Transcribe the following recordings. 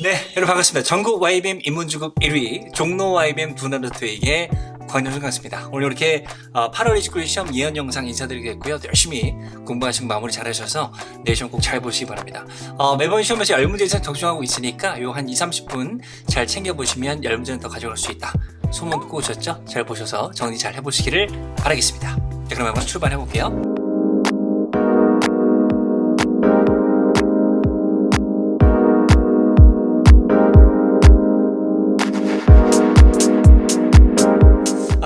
네, 여러분 반갑습니다. 전국 YBM 입문주급 1위 종로 YBM 두나르트에게 권현준 강습니다. 오늘 이렇게 8월 29일 시험 예언 영상 인사드리겠고요. 열심히 공부하시고 마무리 잘하셔서 내일 시험 꼭 잘 보시기 바랍니다. 매번 시험에서 10문제 이상 적중하고 있으니까 요 한 2, 30분 잘 챙겨보시면 10문제는 더 가져갈 수 있다. 소문 듣고 오셨죠? 잘 보셔서 정리 잘 해보시기를 바라겠습니다. 자, 그럼 한번 출발해볼게요.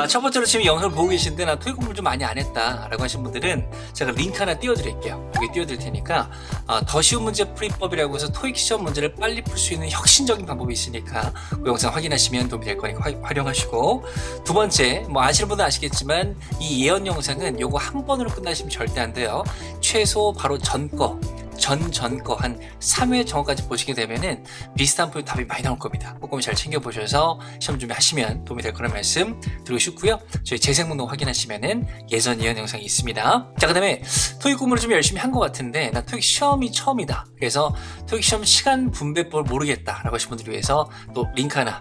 첫 번째로 지금 영상을 보고 계신데 나 토익 공부를 좀 많이 안 했다 라고 하신 분들은 제가 링크 하나 띄워드릴게요. 여기 띄워드릴 테니까 더 쉬운 문제 풀이법이라고 해서 토익 시험 문제를 빨리 풀 수 있는 혁신적인 방법이 있으니까 그 영상 확인하시면 도움이 될 거니까 활용하시고, 두 번째, 뭐 아시는 분은 아시겠지만 이 예언 영상은 요거 한 번으로 끝나시면 절대 안 돼요. 최소 바로 전거 한 3회 정도까지 보시게 되면은 비슷한 표현 답이 많이 나올 겁니다. 꼼꼼히 잘 챙겨보셔서 시험 준비하시면 도움이 될 거라는 말씀 드리고 싶고요. 저희 재생목록 확인하시면은 예전 예언 영상이 있습니다. 자, 그 다음에 토익 공부를 좀 열심히 한 것 같은데 나 토익 시험이 처음이다. 그래서 토익 시험 시간 분배법을 모르겠다 라고 하신 분들을 위해서 또 링크 하나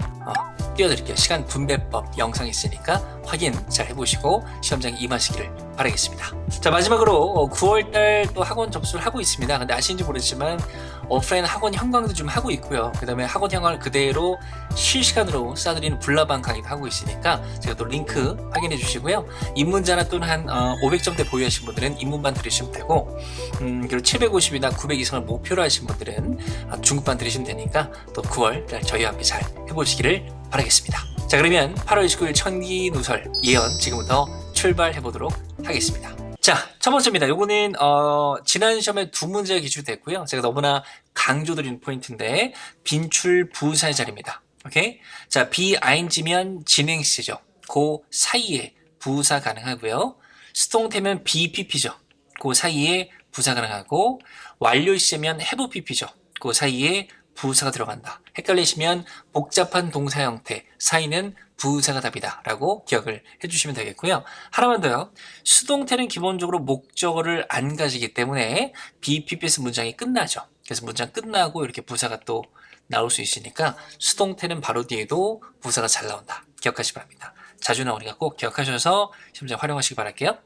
띄워드릴게요. 시간 분배법 영상이 있으니까 확인 잘 해보시고 시험장에 임하시기를 바라겠습니다. 자, 마지막으로 9월달 또 학원 접수를 하고 있습니다. 근데 아시는지 모르지만 오프라인 학원 현강도 좀 하고 있고요. 그 다음에 학원 현강을 그대로 실시간으로 쏴드리는 불나방 강의도 하고 있으니까 제가 또 링크 확인해 주시고요. 입문자나 또는 한 500점대 보유하신 분들은 입문반 들으시면 되고, 그리고 750이나 900 이상을 목표로 하신 분들은 중급반 들으시면 되니까 또 9월달 저희와 함께 잘 해보시기를 바라겠습니다. 자, 그러면 8월 29일 천기누설 예언 지금부터 출발해 보도록 하겠습니다. 자, 첫 번째입니다. 요거는 지난 시험에 두 문제가 기출됐고요. 제가 너무나 강조드리는 포인트인데 빈출 부사의 자리입니다. 오케이? 자, 비ing면 진행 시제죠. 그 사이에 부사 가능하고요. 수동태면 BPP죠. 그 사이에 부사 가능하고, 완료 시제면 have PP죠. 그 사이에 부사가 들어간다. 헷갈리시면 복잡한 동사 형태 사이는 부사가 답이다 라고 기억을 해주시면 되겠고요. 하나만 더요. 수동태는 기본적으로 목적어를 안 가지기 때문에 BPP에서 문장이 끝나죠. 그래서 문장 끝나고 이렇게 부사가 또 나올 수 있으니까 수동태는 바로 뒤에도 부사가 잘 나온다. 기억하시기 바랍니다. 자주 나오니까 꼭 기억하셔서 시험장 활용하시기 바랄게요.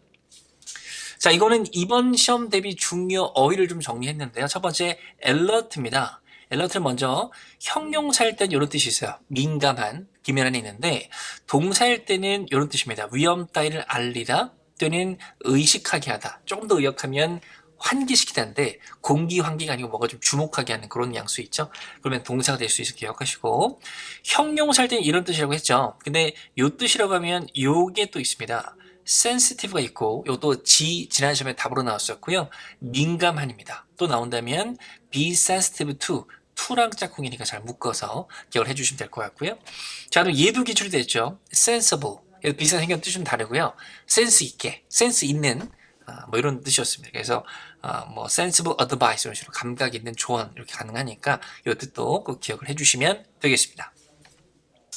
자, 이거는 이번 시험 대비 중요 어휘를 좀 정리했는데요. 첫 번째, alert입니다. alert는 먼저 형용사일 때는 이런 뜻이 있어요. 민감한, 기면한이 있는데, 동사일 때는 이런 뜻입니다. 위험 따위를 알리다 또는 의식하게 하다. 조금 더 의역하면 환기시키다인데, 공기 환기가 아니고 뭔가 좀 주목하게 하는 그런 양수 있죠. 그러면 동사가 될 수 있어 기억하시고, 형용사일 때는 이런 뜻이라고 했죠. 근데 이 뜻이라고 하면 요게 또 있습니다. sensitive가 있고, 요것도 지난 시험에 답으로 나왔었고요. 민감한입니다. 또 나온다면 be sensitive to랑 짝꿍이니까 잘 묶어서 기억을 해주시면 될 것 같고요. 자, 그럼 얘도 기출이 됐죠. sensible. 비슷한 생긴 뜻은 다르고요. 센스 있게, 센스 있는 뭐 이런 뜻이었습니다. 그래서 뭐 sensible advice 이런 식으로 감각 있는 조언 이렇게 가능하니까 이 뜻도 꼭 기억을 해주시면 되겠습니다.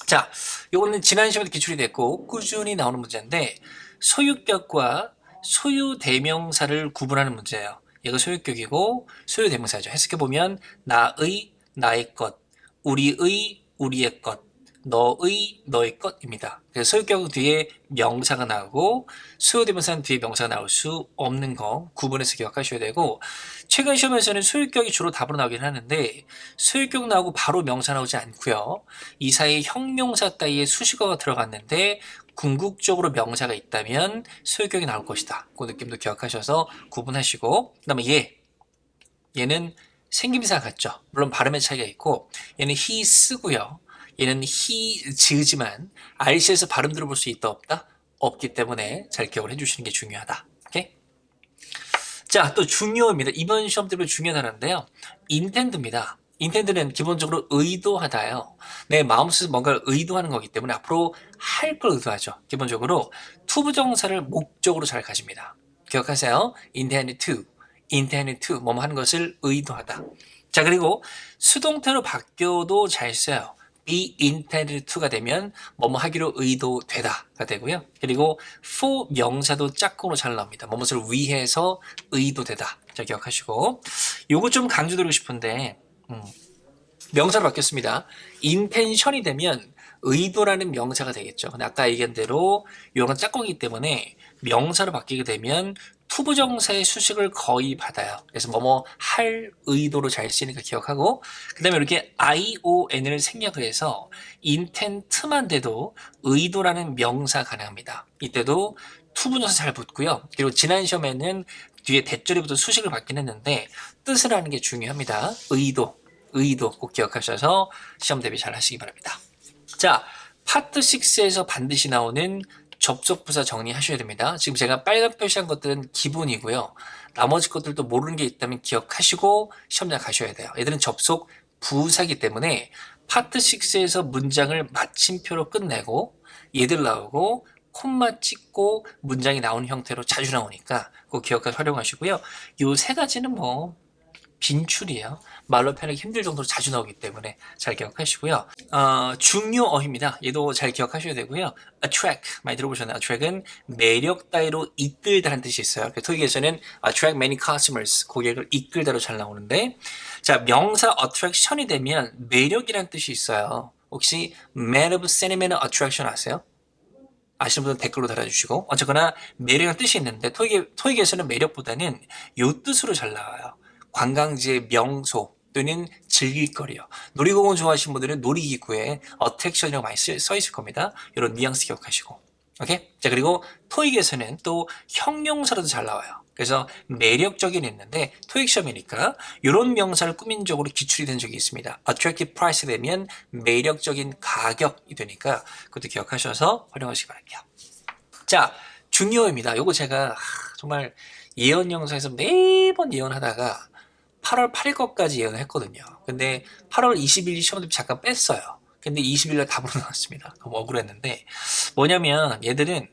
자, 요거는 지난 시험에도 기출이 됐고 꾸준히 나오는 문제인데, 소유격과 소유대명사를 구분하는 문제예요. 얘가 소유격이고 소유대명사죠. 해석해보면 나의, 나의 것, 우리의, 우리의 것, 너의, 너의 것입니다. 그래서 소유격 뒤에 명사가 나오고 소유대명사는 뒤에 명사가 나올 수 없는 거 구분해서 기억하셔야 되고, 최근 시험에서는 소유격이 주로 답으로 나오긴 하는데 소유격 나오고 바로 명사 나오지 않고요. 이 사이에 형용사 따위에 수식어가 들어갔는데 궁극적으로 명사가 있다면 소유격이 나올 것이다. 그 느낌도 기억하셔서 구분하시고, 그 다음에 얘는 생김새가 같죠. 물론 발음의 차이가 있고, 얘는 he 쓰고요. 얘는 he 지으지만 RC에서 발음 들어볼 수 있다 없다? 없기 때문에 잘 기억을 해주시는 게 중요하다. 오케이? 자, 또 중요합니다. 이번 시험 때문에 중요한 단어인데요. intend입니다. intend는 기본적으로 의도하다요. 내 마음속에서 뭔가를 의도하는 거기 때문에 앞으로 할 걸 의도하죠. 기본적으로 to 부정사를 목적으로 잘 가집니다. 기억하세요. intend to 뭐뭐 하는 것을 의도하다. 자, 그리고 수동태로 바뀌어도 잘 써요. be intended to가 되면 뭐뭐 하기로 의도되다가 되고요. 그리고 for 명사도 짝꿍으로 잘 나옵니다. 뭐뭇을 위해서 의도되다. 자, 기억하시고, 요거 좀 강조드리고 싶은데 명사로 바뀌었습니다. intention이 되면 의도라는 명사가 되겠죠. 근데 아까 얘기한 대로 이건 짝꿍이기 때문에 명사로 바뀌게 되면 투부정사의 수식을 거의 받아요. 그래서 뭐뭐 할 의도로 잘 쓰이니까 기억하고, 그 다음에 이렇게 ION을 생략을 해서 intent만 돼도 의도라는 명사 가능합니다. 이때도 투부정사 잘 붙고요. 그리고 지난 시험에는 뒤에 대절이부터 수식을 받긴 했는데 뜻을 아는 게 중요합니다. 의도 꼭 기억하셔서 시험 대비 잘 하시기 바랍니다. 자, 파트 6에서 반드시 나오는 접속부사 정리하셔야 됩니다. 지금 제가 빨간 표시한 것들은 기본이고요. 나머지 것들도 모르는 게 있다면 기억하시고 시험장 가셔야 돼요. 얘들은 접속 부사기 때문에 파트 6에서 문장을 마침표로 끝내고 얘들 나오고 콤마 찍고 문장이 나오는 형태로 자주 나오니까 꼭 기억해서 활용하시고요. 요 세 가지는 뭐 빈출이에요. 말로 표현하기 힘들 정도로 자주 나오기 때문에 잘 기억하시고요. 중요어입니다. 얘도 잘 기억하셔야 되고요. attract 많이 들어보셨나요? attract은 매력 따위로 이끌다라는 뜻이 있어요. 토익에서는 attract many customers, 고객을 이끌다로 잘 나오는데, 자, 명사 attraction이 되면 매력이라는 뜻이 있어요. 혹시 man of sentimental attraction 아세요? 아시는 분은 댓글로 달아주시고, 어쨌거나 매력이라는 뜻이 있는데 토익에서는 매력보다는 요 뜻으로 잘 나와요. 관광지의 명소 또는 즐길거리요. 놀이공원 좋아하시는 분들은 놀이기구에 어트랙션이라고 많이 써 있을 겁니다. 이런 뉘앙스 기억하시고. 오케이? 자, 그리고 토익에서는 또 형용사로도 잘 나와요. 그래서 매력적인 있는데 토익 시험이니까 이런 명사를 꾸민적으로 기출이 된 적이 있습니다. attractive price 되면 매력적인 가격이 되니까 그것도 기억하셔서 활용하시기 바랍니다. 자, 중요입니다. 요거 제가 정말 예언 영상에서 매번 예언하다가 8월 8일 것까지 예언을 했거든요. 근데 8월 20일 시험 대비 잠깐 뺐어요. 근데 20일날 답으로 나왔습니다. 너무 억울했는데 뭐냐면 얘들은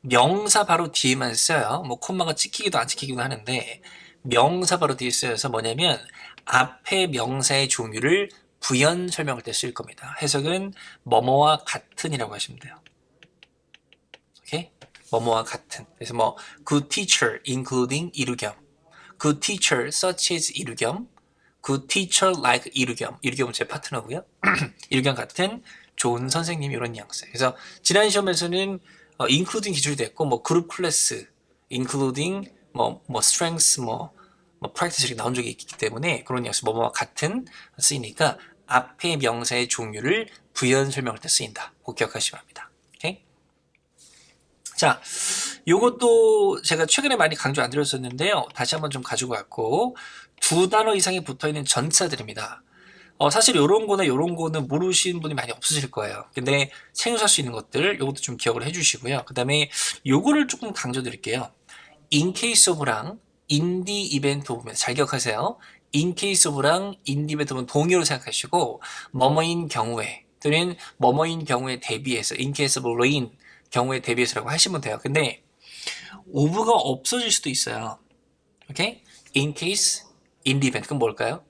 명사 바로 뒤에만 써요. 뭐 콤마가 찍히기도 안 찍히기도 하는데 명사 바로 뒤에 쓰여서 뭐냐면 앞에 명사의 종류를 부연 설명할 때 쓸 겁니다. 해석은 뭐뭐와 같은이라고 하시면 돼요. 오케이? 뭐뭐와 같은. 그래서 뭐 good teacher including 이루겸, good teacher such as 이루겸, good teacher like 이루겸. 이루겸은 제 파트너고요. 이루겸 같은 좋은 선생님 이런 뉘앙스. 그래서 지난 시험에서는 including 기출이 됐고 뭐 그룹 클래스, including 뭐 strengths 뭐 practice 이렇게 나온 적이 있기 때문에 그런 뉘앙스 뭐뭐와 같은 쓰이니까 앞에 명사의 종류를 부연 설명할 때 쓰인다. 꼭 기억하시기 바랍니다. 오케이? 자, 요것도 제가 최근에 많이 강조 안 드렸었는데요. 다시 한번 좀 가지고 왔고, 2단어 이상이 붙어있는 전치사들입니다. 사실 요런 거는 모르시는 분이 많이 없으실 거예요. 근데 생소할 수 있는 것들, 요것도 좀 기억을 해주시고요. 그 다음에 요거를 조금 강조 드릴게요. in case of랑 in the event of면 잘 기억하세요. in case of랑 in the event of은 동의어로 생각하시고, 뭐뭐인 경우에, 또는 뭐뭐인 경우에 대비해서, in case of rain, 경우에 대비해서라고 하시면 돼요. 근데 of가 없어질 수도 있어요. 오케이? in case, in the event. 그럼 뭘까요?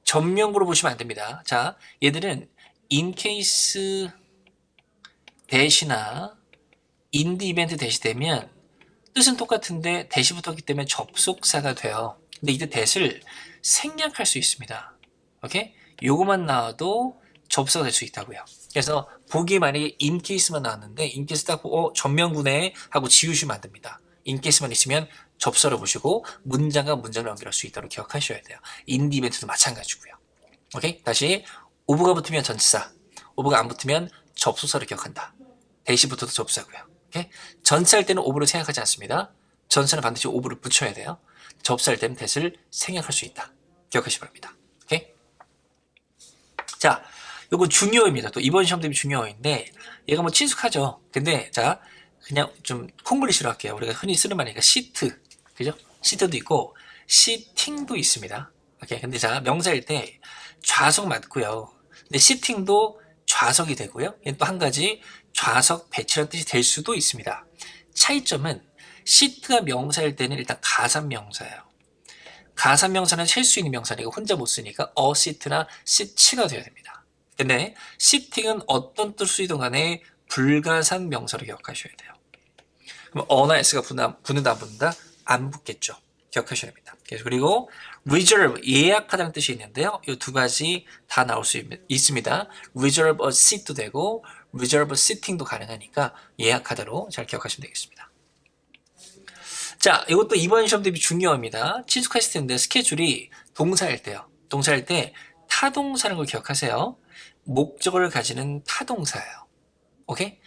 전명구로 보시면 안 됩니다. 자, 얘들은 in case 대시나 in the event 대시 되면 뜻은 똑같은데 대시 붙었기 때문에 접속사가 돼요. 근데 이때 대시를 생략할 수 있습니다. 오케이? 요거만 나와도 접속가 될 수 있다고요. 그래서 보기에 만약에 in case만 나왔는데 in case 딱 보고 전명구네 하고 지우시면 안 됩니다. in case만 있으면 접서를 보시고 문장과 문장을 연결할 수 있도록 기억하셔야 돼요. in the event도 마찬가지고요. 오케이? 다시 of가 붙으면 전치사, of가 안 붙으면 접속사를 기억한다. 대시 붙어도 접사고요. 오케이? 전치할 때는 of를 생각하지 않습니다. 전치는 반드시 of를 붙여야 돼요. 접사할 때는 대시를 생략할 수 있다. 기억하시기 바랍니다. 오케이? 자, 요거 중요어입니다. 또 이번 시험 대비 중요어인데 얘가 뭐 친숙하죠. 근데 자, 그냥 좀 콩글리시로 할게요. 우리가 흔히 쓰는 말이니까 시트, 그죠? 시트도 있고 시팅도 있습니다. 오케이. 근데 자, 명사일 때 좌석 맞고요. 근데 시팅도 좌석이 되고요. 또 한 가지 좌석 배치라는 뜻이 될 수도 있습니다. 차이점은 시트가 명사일 때는 일단 가산명사예요. 가산명사는 셀 수 있는 명사니까 혼자 못 쓰니까 시트나 시치가 되어야 됩니다. 근데 시팅은 어떤 뜻이든 간에 불가산 명사로 기억하셔야 돼요. 그럼 어나 s가 붙는다 안 붙는다? 안 붙겠죠. 기억하셔야 됩니다. 그리고 reserve 예약하다는 뜻이 있는데요. 이 두 가지 다 나올 수 있습니다. reserve a seat도 되고 reserve sitting도 가능하니까 예약하다로 잘 기억하시면 되겠습니다. 자, 이것도 이번 시험 대비 중요합니다. 친숙하실 텐데 스케줄이 동사일 때요. 동사일 때 타동사라는 걸 기억하세요. 목적어를 가지는 타동사예요. 오케이?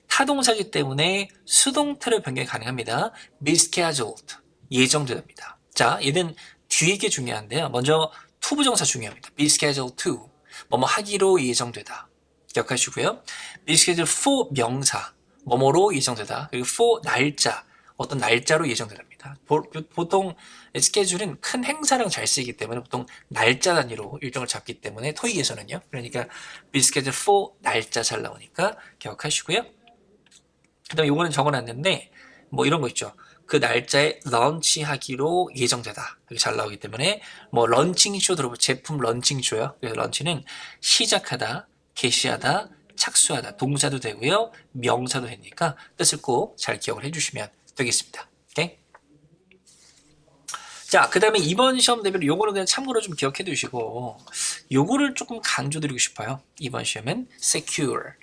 타동사이기 때문에 수동태로 변경이 가능합니다. be scheduled 예정됩니다. 자, 얘는 뒤에 게 중요한데요. 먼저 to 부정사 중요합니다. be scheduled to 뭐뭐 하기로 예정되다. 기억하시고요. be scheduled for 명사 뭐뭐로 예정되다. 그리고 for 날짜 어떤 날짜로 예정됩니다. 보통 스케줄은 큰 행사랑 잘 쓰이기 때문에 보통 날짜 단위로 일정을 잡기 때문에 토익에서는요. 그러니까 be scheduled for 날짜 잘 나오니까 기억하시고요. 그 다음에 요거는 적어놨는데 뭐 이런 거 있죠. 그 날짜에 런치하기로 예정되다. 이렇게 잘 나오기 때문에 뭐 런칭쇼 들어보면 제품 런칭쇼요. 그래서 런치는 시작하다, 개시하다, 착수하다. 동사도 되고요. 명사도 되니까 뜻을 꼭 잘 기억을 해주시면 되겠습니다. 오케이? 자, 그 다음에 이번 시험 대비로 요거는 그냥 참고로 좀 기억해 두시고 요거를 조금 강조드리고 싶어요. 이번 시험은 secure.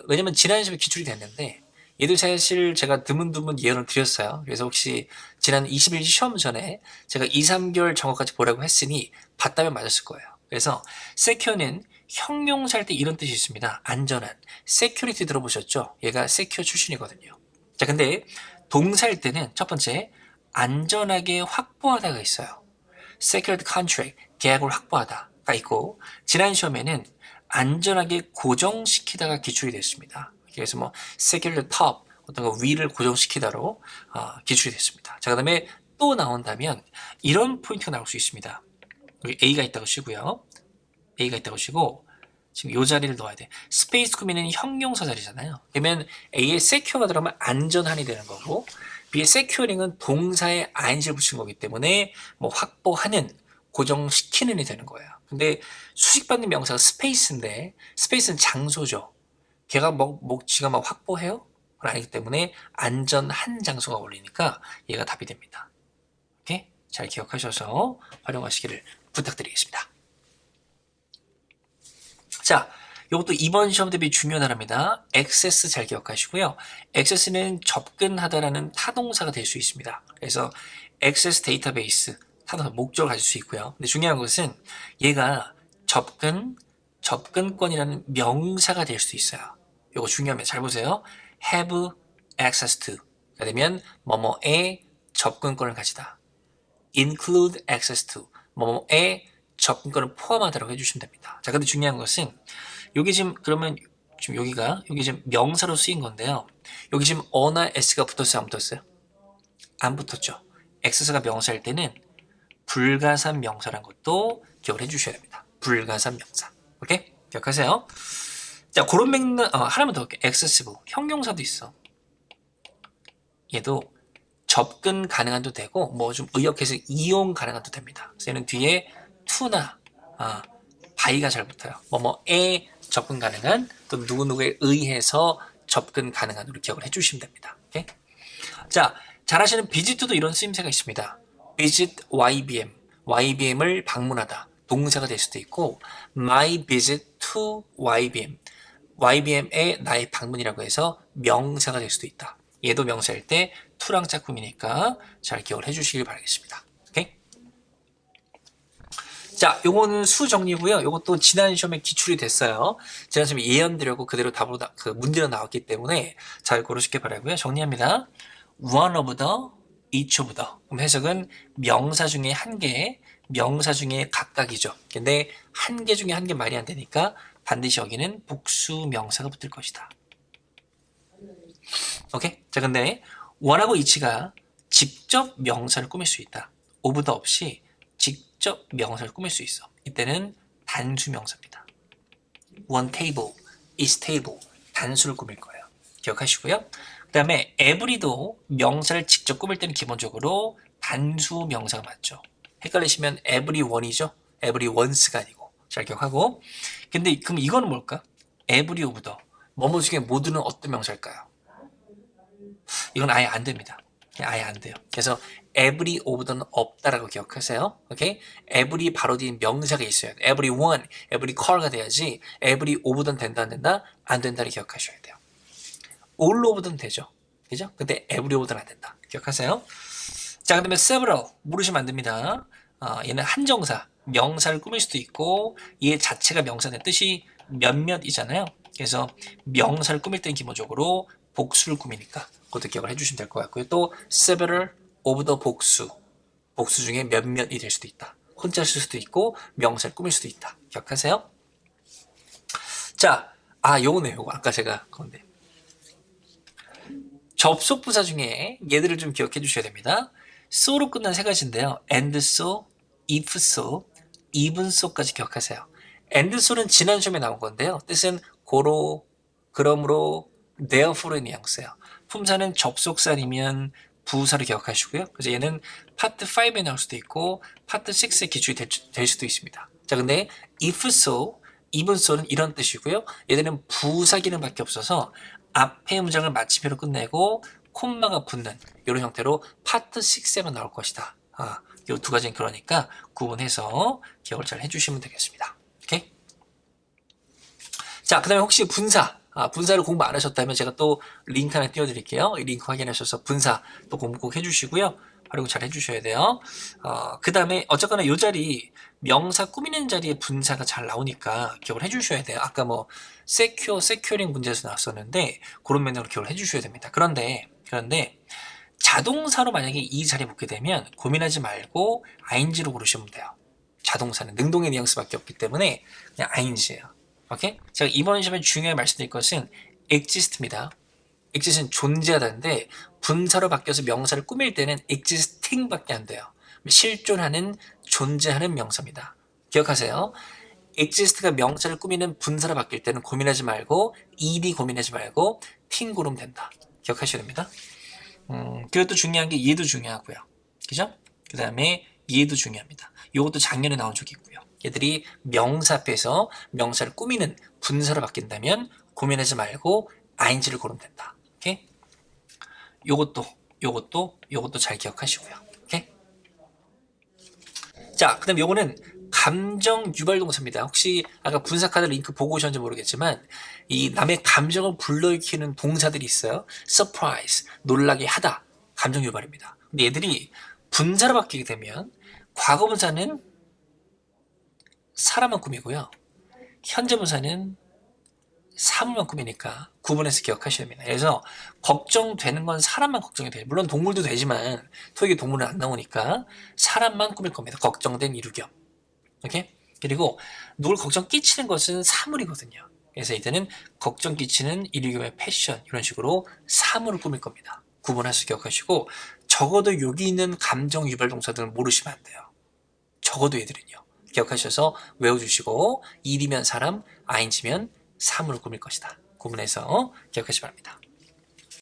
왜냐면 지난 시험에 기출이 됐는데 얘도 사실 제가 드문드문 예언을 드렸어요. 그래서 혹시 지난 21시 시험 전에 제가 2, 3개월 정확까지 보라고 했으니 봤다면 맞았을 거예요. 그래서 secure는 형용사일 때 이런 뜻이 있습니다. 안전한. security 들어보셨죠? 얘가 secure 출신이거든요. 자, 근데 동사일 때는 첫 번째 안전하게 확보하다가 있어요. secured contract, 계약을 확보하다가 있고 지난 시험에는 안전하게 고정시키다가 기출이 됐습니다. 그래서 뭐 secured top, 어떤 거 위를 고정시키다로 기출이 됐습니다. 자, 그 다음에 또 나온다면 이런 포인트가 나올 수 있습니다. 여기 A가 있다고 치고요. A가 있다고 치고 지금 이 자리를 넣어야 돼. 스페이스 꾸미는 형용사 자리잖아요. 그러면 A에 secure가 들어가면 안전한이 되는 거고 B의 securing은 동사에 ing를 붙인 거기 때문에 뭐 확보하는, 고정시키는이 되는 거예요. 근데 수식받는 명사가 스페이스인데 스페이스는 장소죠. 걔가 지가 막 확보해요? 그건 아니기 때문에 안전한 장소가 어울리니까 얘가 답이 됩니다. 오케이? 잘 기억하셔서 활용하시기를 부탁드리겠습니다. 자, 이것도 이번 시험 대비 중요한 단어입니다. access 잘 기억하시고요. access는 접근하다라는 타동사가 될 수 있습니다. 그래서 access 데이터베이스, 타동사 목적을 가질 수 있고요. 근데 중요한 것은 얘가 접근권이라는 명사가 될 수 있어요. 이거 중요합니다. 잘 보세요. have access to가 되면 뭐뭐에 접근권을 가지다. include access to 뭐뭐에 접근권을 포함하다라고 해주시면 됩니다. 자, 근데 중요한 것은 여기 지금 그러면 지금 여기 지금 명사로 쓰인 건데요. 여기 지금 어나 s가 붙었어요, 안 붙었어요? 안 붙었죠. access가 명사일 때는 불가산 명사라는 것도 기억을 해주셔야 됩니다. 불가산 명사. 오케이? 기억하세요. 자, 그런 맥락 하나만 더 할게요. accessible 형용사도 있어. 얘도 접근 가능한도 되고 뭐 좀 의역해서 이용 가능한도 됩니다. 그래서 얘는 뒤에 to나 by가 잘 붙어요. 뭐뭐에 접근 가능한 또 누구누구에 의해서 접근 가능한으로 기억을 해주시면 됩니다. 오케이? 자, 잘 아시는 visit도 이런 쓰임새가 있습니다. visit YBM, YBM을 방문하다. 동사가 될 수도 있고 my visit to YBM, YBM의 나의 방문이라고 해서 명사가 될 수도 있다. 얘도 명사일 때 to랑 짝꿍이니까 잘 기억을 해주시길 바라겠습니다. 오케이? 자, 요거는 수 정리고요. 요것도 지난 시험에 기출이 됐어요. 지난 시험에 예언 드렸고 그대로 답으로 문제가 나왔기 때문에 잘 고르시길 바라고요. 정리합니다. one of the, each of the. 그럼 해석은 명사 중에 한 개, 명사 중에 각각이죠. 근데 한 개 중에 한 개 말이 안 되니까 반드시 여기는 복수 명사가 붙을 것이다. 오케이? 자, 근데 one하고 each가 직접 명사를 꾸밀 수 있다. of the 없이 직접 명사를 꾸밀 수 있어. 이때는 단수 명사입니다. one table, is table 단수를 꾸밀 거예요. 기억하시고요. 그 다음에 every도 명사를 직접 꾸밀 때는 기본적으로 단수 명사가 맞죠. 헷갈리시면 everyone이죠. everyone's가 아니고 잘 기억하고. 근데 그럼 이거는 뭘까? every of the 뭐뭐 중에 모두는 어떤 명사일까요? 이건 아예 안 됩니다. 아예 안 돼요. 그래서 every보다는 없다라고 기억하세요. 오케이? every 바로 뒤에 명사가 있어야 돼요. everyone, every car가 돼야지 every보다는 된다 안 된다? 안 된다를 기억하셔야 돼요. all보다는 되죠. 그죠? 근데 every보다는 안 된다. 기억하세요? 자, 그 다음에 several 모르시면 안 됩니다. 얘는 한정사, 명사를 꾸밀 수도 있고 얘 자체가 명사의 뜻이 몇몇이잖아요. 그래서 명사를 꾸밀 때는 기본적으로 복수를 꾸미니까 그것도 기억을 해주시면 될 것 같고요. 또 several of the 복수 중에 몇몇이 될 수도 있다. 혼자 쓸 수도 있고 명사를 꾸밀 수도 있다. 기억하세요? 자, 요거네 요거 아까 제가 건데 접속 부사 중에 얘들을 좀 기억해 주셔야 됩니다. so로 끝난 세 가지인데요. and so, if so, even so까지 기억하세요. and so는 지난 시험에 나온 건데요. 뜻은 고로, 그러므로, therefore의 뉘앙스예요. 품사는 접속사이면 부사를 기억하시고요. 그래서 얘는 파트 5에 나올 수도 있고 파트 6의 기출이 될 수도 있습니다. 자, 근데 if so, even so는 이런 뜻이고요. 얘들은 부사 기능밖에 없어서 앞에 문장을 마침표로 끝내고 콤마가 붙는 이런 형태로 파트 6에만 나올 것이다. 이 두 가지는 그러니까 구분해서 기억을 잘 해주시면 되겠습니다. 오케이? 자, 그 다음에 혹시 분사를 공부 안 하셨다면 제가 또 링크 하나 띄워드릴게요. 이 링크 확인하셔서 분사 또 공부 꼭 해주시고요. 활용 잘 해주셔야 돼요. 그 다음에 어쨌거나 이 자리 명사 꾸미는 자리에 분사가 잘 나오니까 기억을 해주셔야 돼요. 아까 뭐 세큐어링 문제에서 나왔었는데 그런 면으로 기억을 해주셔야 됩니다. 그런데 자동사로 만약에 이 자리에 붙게 되면 고민하지 말고 ing로 고르시면 돼요. 자동사는 능동의 뉘앙스밖에 없기 때문에 그냥 ing예요. 오케이? 제가 이번 시험에 중요하게 말씀드릴 것은 exist입니다. exist는 존재하다인데 분사로 바뀌어서 명사를 꾸밀 때는 existing밖에 안 돼요. 실존하는, 존재하는 명사입니다. 기억하세요. exist가 명사를 꾸미는 분사로 바뀔 때는 고민하지 말고 ed이 고민하지 말고 ting 고르면 된다. 기억하셔야 됩니다. 그리고 또 중요한 게 얘도 중요하고요. 그죠? 그 다음에 얘도 중요합니다. 이것도 작년에 나온 적이 있고요. 얘들이 명사 앞에서 명사를 꾸미는 분사로 바뀐다면 고민하지 말고 ing를 고르면 된다. 오케이? 요것도 잘 기억하시고요. 오케이? 자, 그 다음 요거는 감정 유발 동사입니다. 혹시 아까 분사카드 링크 보고 오셨는지 모르겠지만 이 남의 감정을 불러일으키는 동사들이 있어요. surprise, 놀라게 하다, 감정 유발입니다. 근데 얘들이 분사로 바뀌게 되면 과거 분사는 사람만 꾸미고요. 현재 분사는 사물만 꾸미니까 구분해서 기억하셔야 됩니다. 그래서 걱정되는 건 사람만 걱정이 돼요. 물론 동물도 되지만 토익에 동물은 안 나오니까 사람만 꾸밀 겁니다. 걱정된 이루겸. 오케이? 그리고 누굴 걱정 끼치는 것은 사물이거든요. 그래서 이때는 걱정 끼치는 이루겸의 패션 이런 식으로 사물을 꾸밀 겁니다. 구분해서 기억하시고 적어도 여기 있는 감정 유발 동사들은 모르시면 안 돼요. 적어도 얘들은요. 기억하셔서 외워주시고 일이면 사람, ing면 사물을 꾸밀 것이다. 구분해서 기억하시기 바랍니다.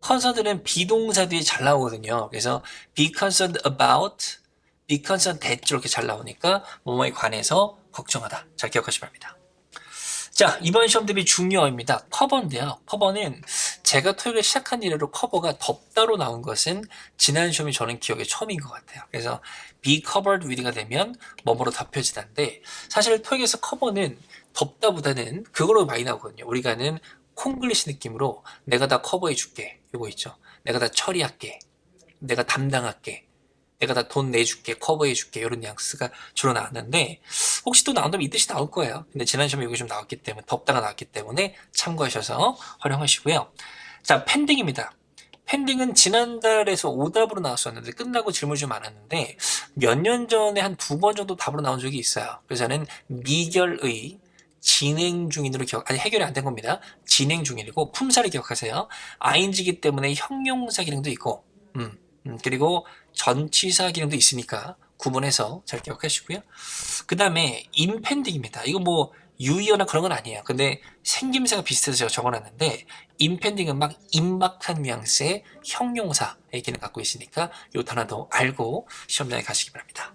concerned는 비동사 뒤에 잘 나오거든요. 그래서 be concerned about, be concerned that 이렇게 잘 나오니까 뭐뭐에 관해서 걱정하다. 잘 기억하시기 바랍니다. 자, 이번 시험 대비 중요합니다. 커버인데요. 커버는 제가 토익을 시작한 이래로 커버가 덥다로 나온 것은 지난 시험이 저는 기억에 처음인 것 같아요. 그래서 be covered with가 되면 뭐뭐로 덮여지다인데 사실 토익에서 커버는 덥다보다는 그거로 많이 나오거든요. 우리가 아는 콩글리시 느낌으로 내가 다 커버해 줄게. 이거 있죠. 내가 다 처리할게. 내가 담당할게. 내가 다 돈 내줄게, 커버해 줄게 이런 뉘앙스가 주로 나왔는데 혹시 또 나온다면 이 뜻이 나올 거예요. 근데 지난 시험에 이거 좀 나왔기 때문에 덥다가 나왔기 때문에 참고하셔서 활용하시고요. 자, 펜딩입니다. 펜딩은 지난달에서 오답으로 나왔었는데 끝나고 질문이 좀 많았는데 몇 년 전에 한 2번 정도 답으로 나온 적이 있어요. 그래서 저는 미결의 진행 중인으로 아니 해결이 안 된 겁니다. 진행 중이고 품사를 기억하세요. ing이기 때문에 형용사 기능도 있고 그리고 전치사 기능도 있으니까 구분해서 잘 기억하시고요. 그 다음에 임펜딩입니다. 이거 뭐 유의어나 그런 건 아니에요. 근데 생김새가 비슷해서 제가 적어놨는데 임펜딩은 막 임박한 뉘앙스의 형용사의 기능 갖고 있으니까 이 단어 더 알고 시험장에 가시기 바랍니다.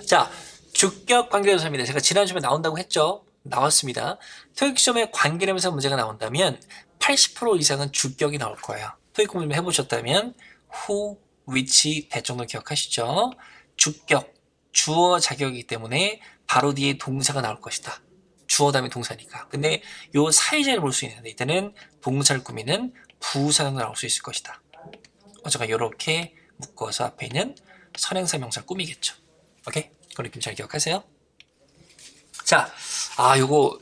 자, 주격 관계대명사입니다. 제가 지난 시험에 나온다고 했죠. 나왔습니다. 토익 시험에 관계대명사 문제가 나온다면 80% 이상은 주격이 나올 거예요. 토익 공부 좀 해보셨다면 who, which 대 정도 기억하시죠? 주격, 주어 자격이기 때문에 바로 뒤에 동사가 나올 것이다. 주어 다음에 동사니까. 근데 요 사이자를 볼 수 있는데 이때는 동사를 꾸미는 부사가 나올 수 있을 것이다. 어쨌건 이렇게 묶어서 앞에 있는 선행사 명사를 꾸미겠죠. 오케이? 그 느낌 잘 기억하세요. 자, 요거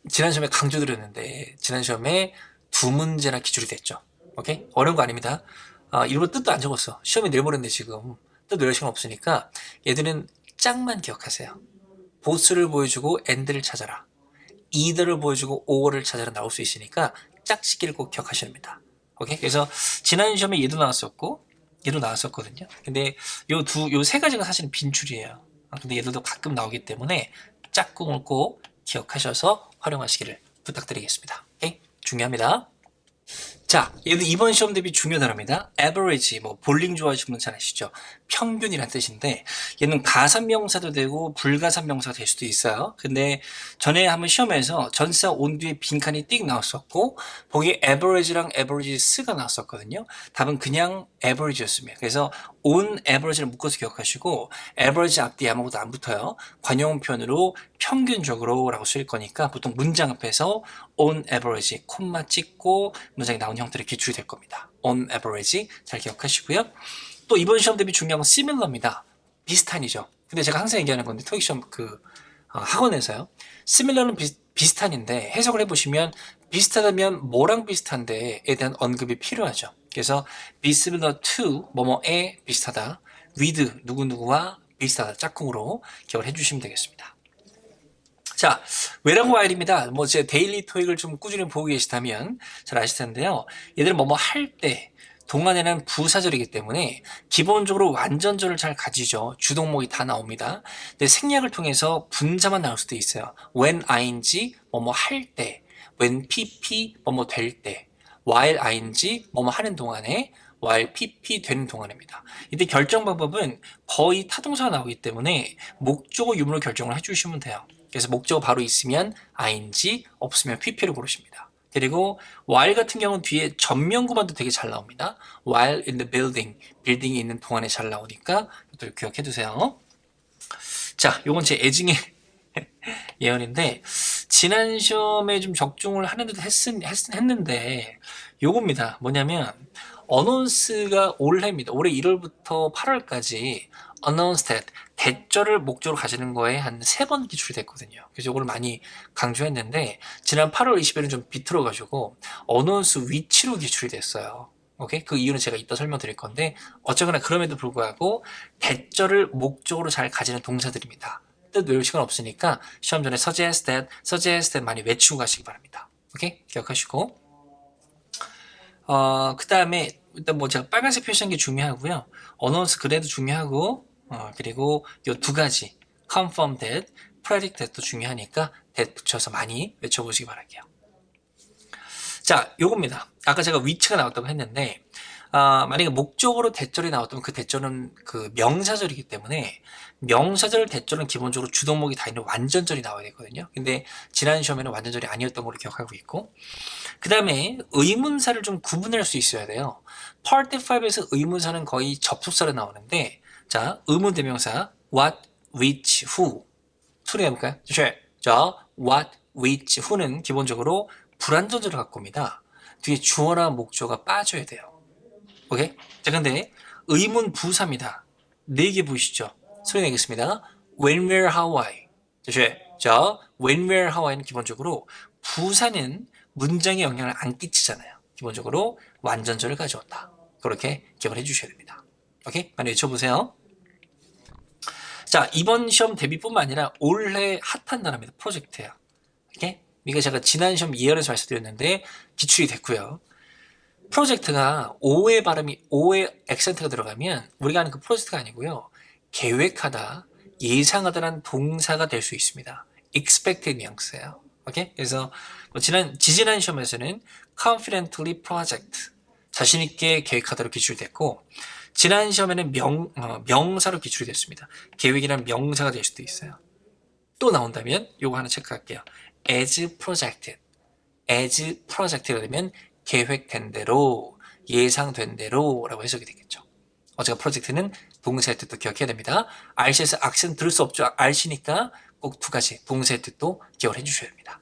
지난 시험에 강조드렸는데 지난 시험에 두 문제나 기출이 됐죠. 오케이? 어려운 거 아닙니다. 일부러 뜻도 안 적었어. 시험에 내버렸는데 지금 뜻 외울 시간 없으니까 얘들은 짝만 기억하세요. 보스를 보여주고 and를 찾아라. either를 보여주고 or를 찾아라 나올 수 있으니까 짝짓기를 꼭 기억하셔야 합니다. 오케이? 그래서 지난 시험에 얘도 나왔었고 얘도 나왔었거든요. 근데 요 세 가지가 사실은 빈출이에요. 근데 얘들도 가끔 나오기 때문에 짝꿍을 꼭 기억하셔서 활용하시기를 부탁드리겠습니다. 오케이? 중요합니다. 자, 얘도 이번 시험 대비 중요 단어입니다. average, 볼링 좋아하시는 분 잘 아시죠? 평균이란 뜻인데 얘는 가산명사도 되고 불가산명사가 될 수도 있어요. 근데 전에 한번 시험에서 전치사 온 뒤에 빈칸이 띡 나왔었고 거기에 average랑 averages가 나왔었거든요. 답은 그냥 average였습니다. 그래서 on average를 묶어서 기억하시고 average 앞뒤에 아무것도 안 붙어요. 관용 표현으로 평균적으로 라고 쓸 거니까 보통 문장 앞에서 on average 콤마 찍고 문장이 나온 형태의 기출이 될 겁니다. on average 잘 기억하시고요. 또 이번 시험 대비 중요한 건 similar입니다. 비슷한이죠. 근데 제가 항상 얘기하는 건데 토익 시험 학원에서요. similar는 비슷한인데 해석을 해보시면 비슷하다면 뭐랑 비슷한데에 대한 언급이 필요하죠. 그래서 be similar to 뭐뭐에 비슷하다. with 누구누구와 비슷하다. 짝꿍으로 기억을 해주시면 되겠습니다. 자, where하고 while입니다. 제 데일리 토익을 좀 꾸준히 보고 계시다면 잘 아실 텐데요. 얘들은 뭐뭐 할 때, 동안에는 부사절이기 때문에 기본적으로 완전절을 잘 가지죠. 주동목이 다 나옵니다. 근데 생략을 통해서 분사만 나올 수도 있어요. when ing, 뭐뭐 할 때, when pp, 뭐뭐 될 때, while ing, 뭐뭐 하는 동안에, while pp 되는 동안입니다. 이때 결정 방법은 거의 타동사가 나오기 때문에 목적어 유무로 결정을 해주시면 돼요. 그래서 목적어 바로 있으면 ing, 없으면 pp를 고르십니다. 그리고 while 같은 경우는 뒤에 전면구만도 되게 잘 나옵니다. while in the building, 빌딩이 있는 동안에 잘 나오니까 이것도 기억해 두세요. 자, 요건 제 애증의 예언인데 지난 시험에 좀 적중을 하는데도 했는데 요겁니다. 뭐냐면 어나운스가 올해입니다. 올해 1월부터 8월까지 announce that 대절을 목적으로 가지는 거에 한 3번 기출이 됐거든요. 그래서 이걸 많이 강조했는데 지난 8월 20일은 좀 비틀어가지고 announce 위치로 기출이 됐어요. 오케이? 그 이유는 제가 이따 설명드릴 건데 어쨌거나 그럼에도 불구하고 대절을 목적으로 잘 가지는 동사들입니다. 뜻 외울 시간 없으니까 시험 전에 suggest that 많이 외치고 가시기 바랍니다. 오케이? 기억하시고 그 다음에 일단 제가 빨간색 표시한 게 중요하고요. announce 그래도 중요하고 그리고 요 두 가지 confirm that, predict that도 중요하니까 that 붙여서 많이 외쳐보시기 바랄게요. 자, 요겁니다. 아까 제가 위치가 나왔다고 했는데 만약에 목적으로 대절이 나왔다면 그 대절은 그 명사절이기 때문에 명사절 대절은 기본적으로 주동목이 다 있는 완전절이 나와야 되거든요. 근데 지난 시험에는 완전절이 아니었던 걸로 기억하고 있고 그 다음에 의문사를 좀 구분할 수 있어야 돼요. Part 5에서 의문사는 거의 접속사로 나오는데 자, 의문대명사 what, which, who 소리 해볼까요? 자, what, which, who는 기본적으로 불완전절을 갖고 옵니다. 뒤에 주어나 목조가 빠져야 돼요. 오케이? 자, 근데 의문 부사입니다. 4개 보이시죠? 소리 내겠습니다. when, where, how, why. 자, when, where, how, why는 기본적으로 부사는 문장에 영향을 안 끼치잖아요. 기본적으로 완전절을 가져온다. 그렇게 기억을 해주셔야 됩니다. 오케이? 많이 외쳐보세요. 자, 이번 시험 대비뿐만 아니라 올해 핫한 단어입니다. 프로젝트예요. 오케이? 이게 제가 지난 시험 예언에서 말씀드렸는데 기출이 됐고요. 프로젝트가 오의 발음이 오의 액센트가 들어가면 우리가 하는 그 프로젝트가 아니고요. 계획하다, 예상하다라는 동사가 될 수 있습니다. expected 뉘앙스예요. 오케이? 그래서 지지난 시험에서는 confidently project, 자신 있게 계획하다로 기출됐고 지난 시험에는 명사로 기출이 됐습니다. 계획이란 명사가 될 수도 있어요. 또 나온다면 요거 하나 체크할게요. as projected, as projected가 되면 계획된 대로, 예상된 대로 라고 해석이 되겠죠. 어제가 프로젝트는 동사의 뜻도 기억해야 됩니다. RC에서 악센 들을 수 없죠. RC니까 꼭 두 가지 동사의 뜻도 기억을 해주셔야 됩니다.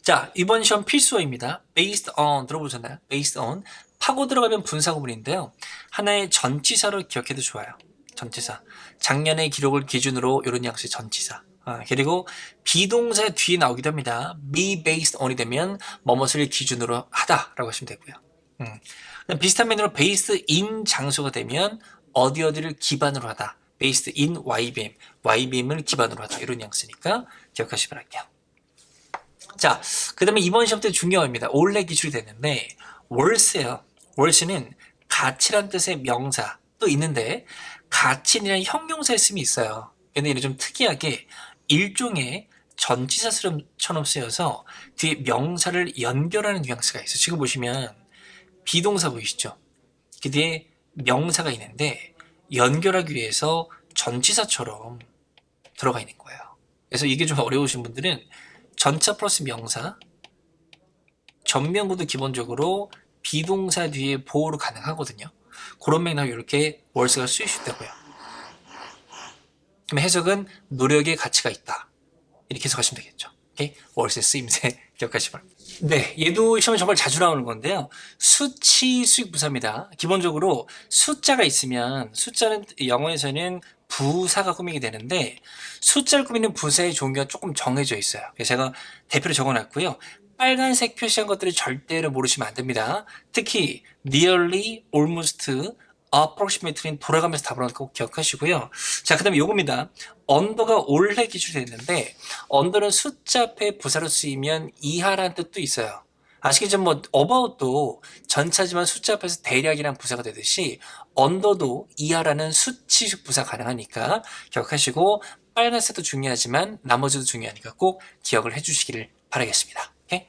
자, 이번 시험 필수어입니다. based on 들어보셨나요? based on 파고 들어가면 분사 구문인데요. 하나의 전치사로 기억해도 좋아요. 전치사. 작년의 기록을 기준으로 이런 양식의 전치사. 그리고 비동사 뒤에 나오기도 합니다. be based on이 되면 뭐뭇을 기준으로 하다라고 하시면 되고요. 비슷한 면으로 based in 장소가 되면 어디를 기반으로 하다. based in YBM, YBM을 기반으로 하다. 이런 양식이니까 기억하시기 바랄게요. 자, 그 다음에 이번 시험 때 중요합니다. 원래 기출이 됐는데 worth예요. worth는 가치란 뜻의 명사 또 있는데 가치는 형용사의 쓰임이 있어요. 근데 이는 좀 특이하게 일종의 전치사처럼 쓰여서 뒤에 명사를 연결하는 뉘앙스가 있어요. 지금 보시면 비동사 보이시죠? 그 뒤에 명사가 있는데 연결하기 위해서 전치사처럼 들어가 있는 거예요. 그래서 이게 좀 어려우신 분들은 전차 플러스 명사, 전면구도 기본적으로 비동사 뒤에 보호로 가능하거든요. 그런 맥락으로 이렇게 월스가 쓰일 수 있다고요. 그럼 해석은 노력의 가치가 있다. 이렇게 해석하시면 되겠죠. 오케이? 월스의 쓰임새 기억하시기 바랍니다. 네, 얘도 시험에 정말 자주 나오는 건데요. 수치 수익 부사입니다. 기본적으로 숫자가 있으면 숫자는 영어에서는 부사가 꾸미게 되는데 숫자를 꾸미는 부사의 종류가 조금 정해져 있어요. 그래서 제가 대표로 적어놨고요. 빨간색 표시한 것들을 절대로 모르시면 안 됩니다. 특히 nearly, almost, approximate는 돌아가면서 답을 꼭 기억하시고요. 자, 그 다음에 요겁니다. 언더가 올해 기출이 됐는데 언더는 숫자 앞에 부사로 쓰이면 이하라는 뜻도 있어요. 아시겠죠? 뭐 about도 전차지만 숫자 앞에서 대략이란 부사가 되듯이 언더도 이하라는 수치식 부사 가능하니까 기억하시고 빨간색도 중요하지만 나머지도 중요하니까 꼭 기억을 해주시기를 바라겠습니다. 오케이?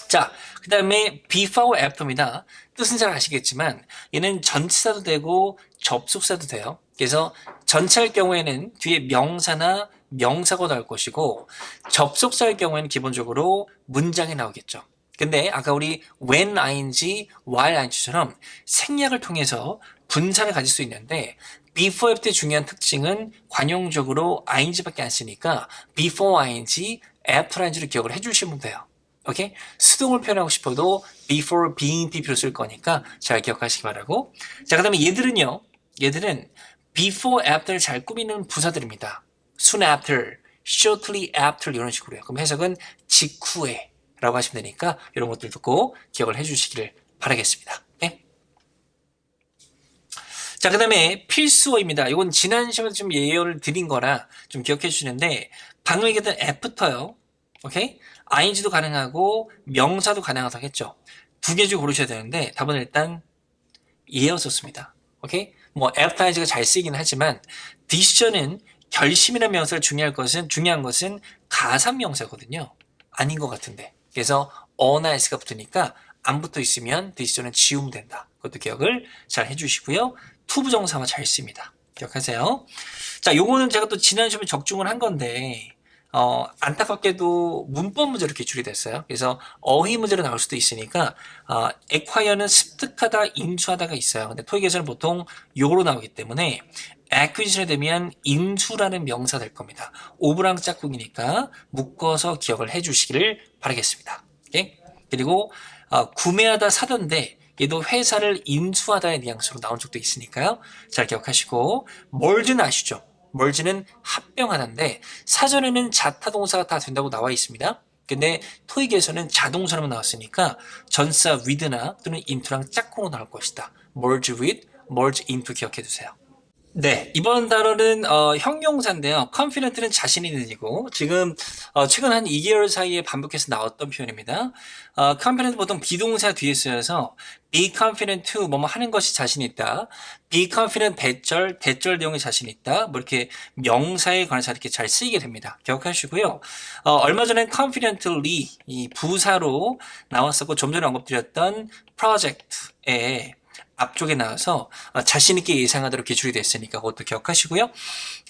자, 그 다음에 before, after입니다. 뜻은 잘 아시겠지만 얘는 전치사도 되고 접속사도 돼요. 그래서 전치할 경우에는 뒤에 명사나 명사가 나올 것이고 접속사일 경우에는 기본적으로 문장이 나오겠죠. 근데 아까 우리 when ing, while ing처럼 생략을 통해서 분사를 가질 수 있는데 before, after의 중요한 특징은 관용적으로 ing밖에 안 쓰니까 before ing, after ing를 기억을 해주시면 돼요. 오케이? 수동을 표현하고 싶어도 before, being, pp로 쓸 거니까 잘 기억하시기 바라고. 자, 그 다음에 얘들은 before, after를 잘 꾸미는 부사들입니다. soon after, shortly after 이런 식으로요. 그럼 해석은 직후에 라고 하시면 되니까 이런 것들도 꼭 기억을 해주시기를 바라겠습니다. 오케이? 자, 그 다음에 필수어입니다. 이건 지난 시험에서 좀 예열을 드린 거라 좀 기억해 주시는데 방금 얘기했던 after요. 오케이? ing도 가능하고 명사도 가능하다고 했죠. 두 개 중 고르셔야 되는데 답은 일단 얘였었습니다. 오케이? 뭐 after ing가 잘 쓰이긴 하지만 decision은 결심이라는 명사를 중요한 것은 가산 명사거든요. 아닌 것 같은데. 그래서 어나 s가 붙으니까 안 붙어 있으면 decision은 지우면 된다. 그것도 기억을 잘 해주시고요. 투부정사만 잘 씁니다. 기억하세요. 자, 요거는 제가 또 지난 시험에 적중을 한 건데 안타깝게도 문법 문제로 기출이 됐어요. 그래서 어휘 문제로 나올 수도 있으니까 acquire는 습득하다, 인수하다가 있어요. 근데 토익에서는 보통 요거로 나오기 때문에 acquisition이 되면 인수라는 명사 될 겁니다. 오브랑 짝꿍이니까 묶어서 기억을 해주시기를 바라겠습니다. 오케이? 그리고 구매하다, 사던데 얘도 회사를 인수하다의 뉘앙스로 나온 적도 있으니까요. 잘 기억하시고 merge는 아시죠? merge는 합병하다인데 사전에는 자타동사가 다 된다고 나와 있습니다. 근데 토익에서는 자동사로만 나왔으니까 전사 with나 또는 into랑 짝꿍으로 나올 것이다. merge with, merge into 기억해 두세요. 네, 이번 단어는 형용사인데요. confident는 자신 있는 이고 지금 최근 한 2개월 사이에 반복해서 나왔던 표현입니다. confident 보통 비동사 뒤에 쓰여서 be confident to 뭐뭐 하는 것이 자신 있다. be confident 대절 내용에 자신 있다. 뭐 이렇게 명사에 관해서 이렇게 잘 쓰이게 됩니다. 기억하시고요. 얼마 전에 confidently 이 부사로 나왔었고 좀 전에 언급드렸던 project에 앞쪽에 나와서 자신있게 예상하도록 기출이 됐으니까 그것도 기억하시고요.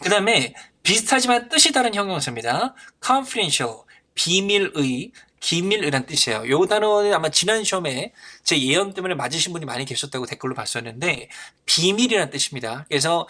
그 다음에 비슷하지만 뜻이 다른 형용사입니다. confidential, 비밀의, 기밀이란 뜻이에요. 요 단어는 아마 지난 시험에 제 예언 때문에 맞으신 분이 많이 계셨다고 댓글로 봤었는데 비밀이란 뜻입니다. 그래서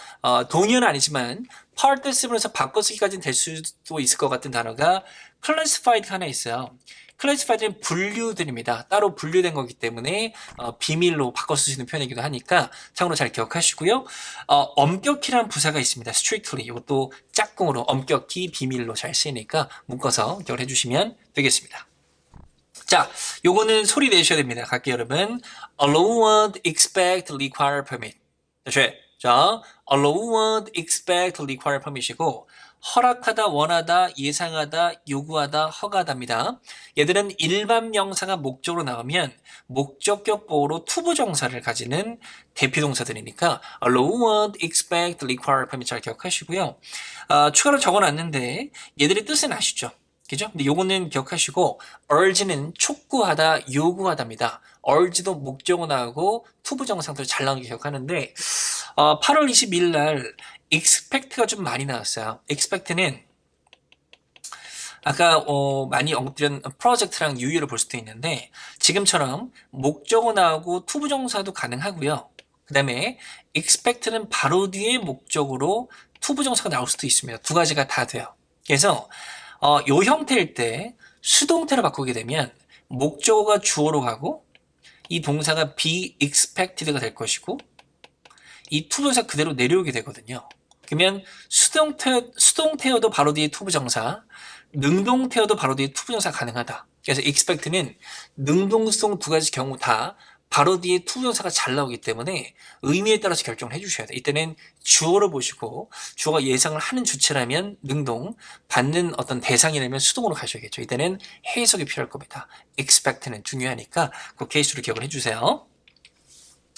동의어는 아니지만 파르티시플에서 바꿔쓰기까지는 될 수도 있을 것 같은 단어가 classified 하나 있어요. 클래시파이드는 분류들입니다. 따로 분류된 거기 때문에 비밀로 바꿔 쓸 수 있는 표현이기도 하니까 참고로 잘 기억하시고요. 엄격히란 부사가 있습니다. strictly. 이것도 짝꿍으로 엄격히 비밀로 잘 쓰이니까 묶어서 기억을 해주시면 되겠습니다. 자, 요거는 소리 내셔야 됩니다. 갈게요, 여러분. allow, want, expect, require, permit. 자, allow, want, expect, require, permit이고 허락하다, 원하다, 예상하다, 요구하다, 허가하다입니다. 얘들은 일반 명사가 목적으로 나오면 목적격 보호로 투부정사를 가지는 대표동사들이니까 allow, want, expect, require, permit 잘 기억하시고요. 추가로 적어놨는데 얘들의 뜻은 아시죠? 그죠? 근데 요거는 기억하시고 urge는 촉구하다, 요구하다입니다. urge도 목적어 나오고 투부정사들 잘 나오는 게 기억하는데 8월 22일 날 expect가 좀 많이 나왔어요. expect는 아까 많이 언급드린 프로젝트랑 유의를 볼 수도 있는데 지금처럼 목적어 나오고 투부정사도 가능하고요. 그 다음에 expect는 바로 뒤에 목적으로 투부정사가 나올 수도 있습니다. 두 가지가 다 돼요. 그래서 요 형태일 때 수동태로 바꾸게 되면 목적어가 주어로 가고 이 동사가 be expected가 될 것이고 이 투부정사 그대로 내려오게 되거든요. 그러면 수동태어도 바로 뒤에 투부정사, 능동태어도 바로 뒤에 투부정사 가능하다. 그래서 expect는 능동, 수동 두 가지 경우 다 바로 뒤에 투부정사가 잘 나오기 때문에 의미에 따라서 결정을 해주셔야 돼요. 이때는 주어로 보시고 주어가 예상을 하는 주체라면 능동, 받는 어떤 대상이라면 수동으로 가셔야겠죠. 이때는 해석이 필요할 겁니다. expect는 중요하니까 그 케이스로 기억을 해주세요.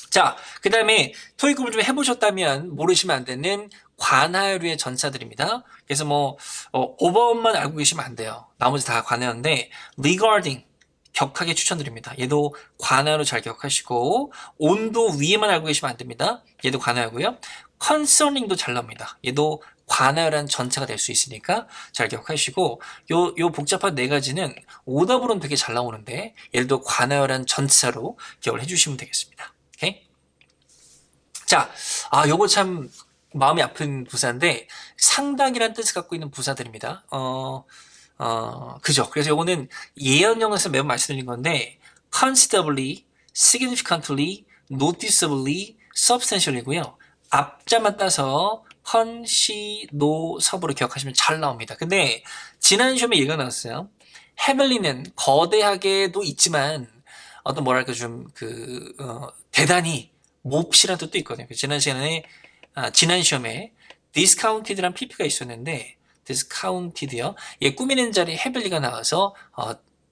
자, 그 다음에 토익 공부를 좀 해보셨다면 모르시면 안 되는 관하류의 전사들입니다. 그래서 5번만 알고 계시면 안 돼요. 나머지 다 관하인데 regarding 격하게 추천드립니다. 얘도 관하로 잘 기억하시고 온도 위에만 알고 계시면 안 됩니다. 얘도 관하고요. concerning도 잘 나옵니다. 얘도 관하라는 전체가 될 수 있으니까 잘 기억하시고 요 복잡한 네 가지는 오답으로는 되게 잘 나오는데 얘도 관하라는 전체로 기억을 해주시면 되겠습니다. 오케이? 자, 요거 참 마음이 아픈 부사인데 상당이란 뜻을 갖고 있는 부사들입니다. 그죠. 그래서 요거는 예언형에서 매번 말씀드린 건데 considerably, significantly, noticeably, substantial이고요. 앞자만 따서 considerably로 기억하시면 잘 나옵니다. 근데 지난 시험에 얘기가 나왔어요. heavenly는 거대하게도 있지만 어떤 뭐랄까 좀 대단히 몹시란 뜻도 있거든요. 지난 시험에 discounted란 PP가 있었는데 discounted요. 얘 꾸미는 자리에 헤벨리가 나와서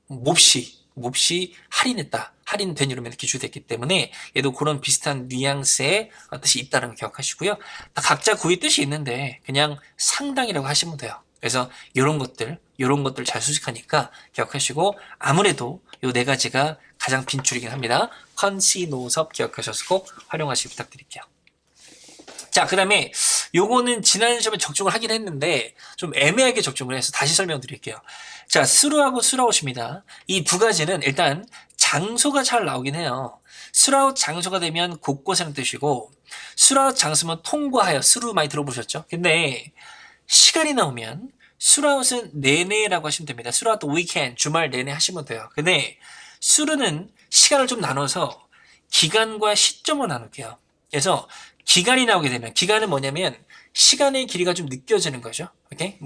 몹시 할인했다. 할인된 이름으로 기술됐기 때문에 얘도 그런 비슷한 뉘앙스의 뜻이 있다는 걸 기억하시고요. 각자 구의 뜻이 있는데 그냥 상당이라고 하시면 돼요. 그래서 이런 것들 잘 수식하니까 기억하시고 아무래도 요 네 가지가 가장 빈출이긴 합니다. 컨시 노섭 기억하셔서 꼭 활용하시기 부탁드릴게요. 자, 그 다음에 요거는 지난 시험에 적중을 하긴 했는데 좀 애매하게 적중을 해서 다시 설명드릴게요. 자, 스루하고 스라웃입니다. 이 두 가지는 일단 장소가 잘 나오긴 해요. 스라웃 장소가 되면 곳곳이라는 뜻이고 스라웃 장소면 통과하여 스루 많이 들어보셨죠? 근데 시간이 나오면 스루아웃은 내내라고 하시면 됩니다. 스루아웃 위켄드 주말 내내 하시면 돼요. 근데 스루는 시간을 좀 나눠서 기간과 시점을 나눌게요. 그래서 기간이 나오게 되면 기간은 뭐냐면 시간의 길이가 좀 느껴지는 거죠. 오케이?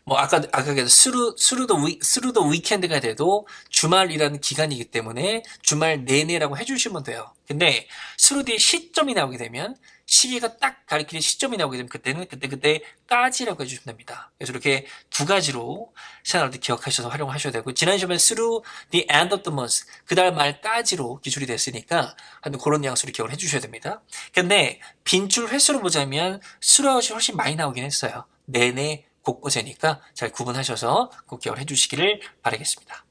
아까 스루도 위켄드가 돼도 주말이라는 기간이기 때문에 주말 내내라고 해주시면 돼요. 근데 스루 뒤에 시점이 나오게 되면 시기가 딱 가리키는 시점이 나오게 되면 그때는 그때까지라고 해주시면 됩니다. 그래서 이렇게 두 가지로 생각할 때 기억하셔서 활용하셔야 되고 지난 시험에 through the end of the month 그 다음 말까지로 기술이 됐으니까 그런 뉘앙스로 기억을 해주셔야 됩니다. 근데 빈줄 횟수로 보자면 throughout이 훨씬 많이 나오긴 했어요. 내내 곳곳이니까 잘 구분하셔서 꼭 기억을 해주시기를 바라겠습니다.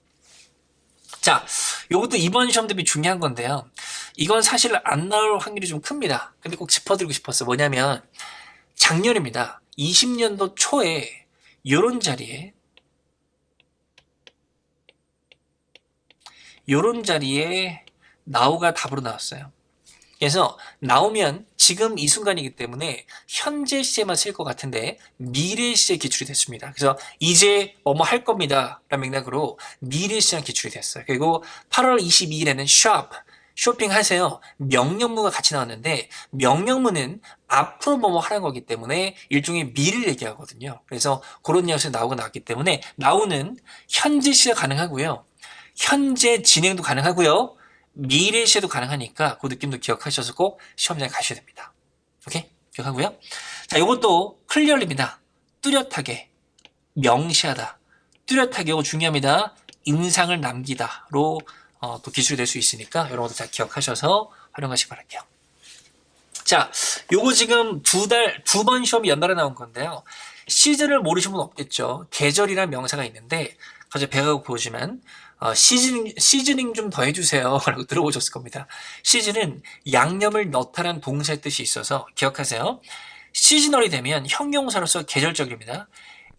자, 요것도 이번 시험 대비 중요한 건데요. 이건 사실 안 나올 확률이 좀 큽니다. 근데 꼭 짚어드리고 싶었어요. 뭐냐면 작년입니다. 20년도 초에 요런 자리에 요런 자리에 now가 답으로 나왔어요. 그래서 나오면 지금 이 순간이기 때문에 현재 시제만 쓸 것 같은데 미래 시제 기출이 됐습니다. 그래서 이제 뭐뭐 할 겁니다 라는 맥락으로 미래 시제랑 기출이 됐어요. 그리고 8월 22일에는 shop, 쇼핑하세요 명령문과 같이 나왔는데 명령문은 앞으로 뭐뭐 하는 거기 때문에 일종의 미래를 얘기하거든요. 그래서 그런 뉘앙스가 나왔기 때문에 now는 현재 시제 가능하고요. 현재 진행도 가능하고요. 미래 시에도 가능하니까 그 느낌도 기억하셔서 꼭 시험장에 가셔야 됩니다. 오케이? 기억하고요. 자, 이것도 클리어입니다. 뚜렷하게, 명시하다. 뚜렷하게, 이거 중요합니다. 인상을 남기다로 또 기술이 될 수 있으니까 이런 것도 잘 기억하셔서 활용하시기 바랄게요. 자, 요거 지금 두 번 시험이 연달아 나온 건데요. 시즌을 모르시는 분 없겠죠. 계절이란 명사가 있는데 갑자기 배가 고프지만 시즈닝 좀 더 해주세요 라고 들어보셨을 겁니다. 시즌은 양념을 넣다라는 동사의 뜻이 있어서 기억하세요. 시즈널이 되면 형용사로서 계절적입니다.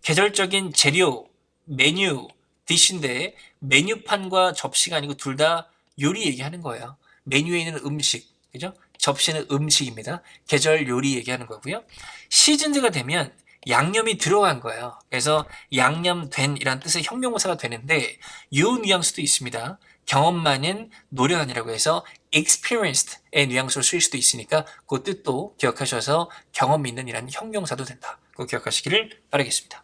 계절적인 재료, 메뉴, 디시인데 메뉴판과 접시가 아니고 둘 다 요리 얘기하는 거예요. 메뉴에 있는 음식, 그죠? 접시는 음식입니다. 계절 요리 얘기하는 거고요. 시즌드가 되면 양념이 들어간 거예요. 그래서 양념된 이란 뜻의 형용사가 되는데 이 뉘앙스도 있습니다. 경험 많은 노련한이라고 해서 experienced의 뉘앙스로 쓰일 수도 있으니까 그 뜻도 기억하셔서 경험 있는 이란 형용사도 된다. 꼭 기억하시기를 바라겠습니다.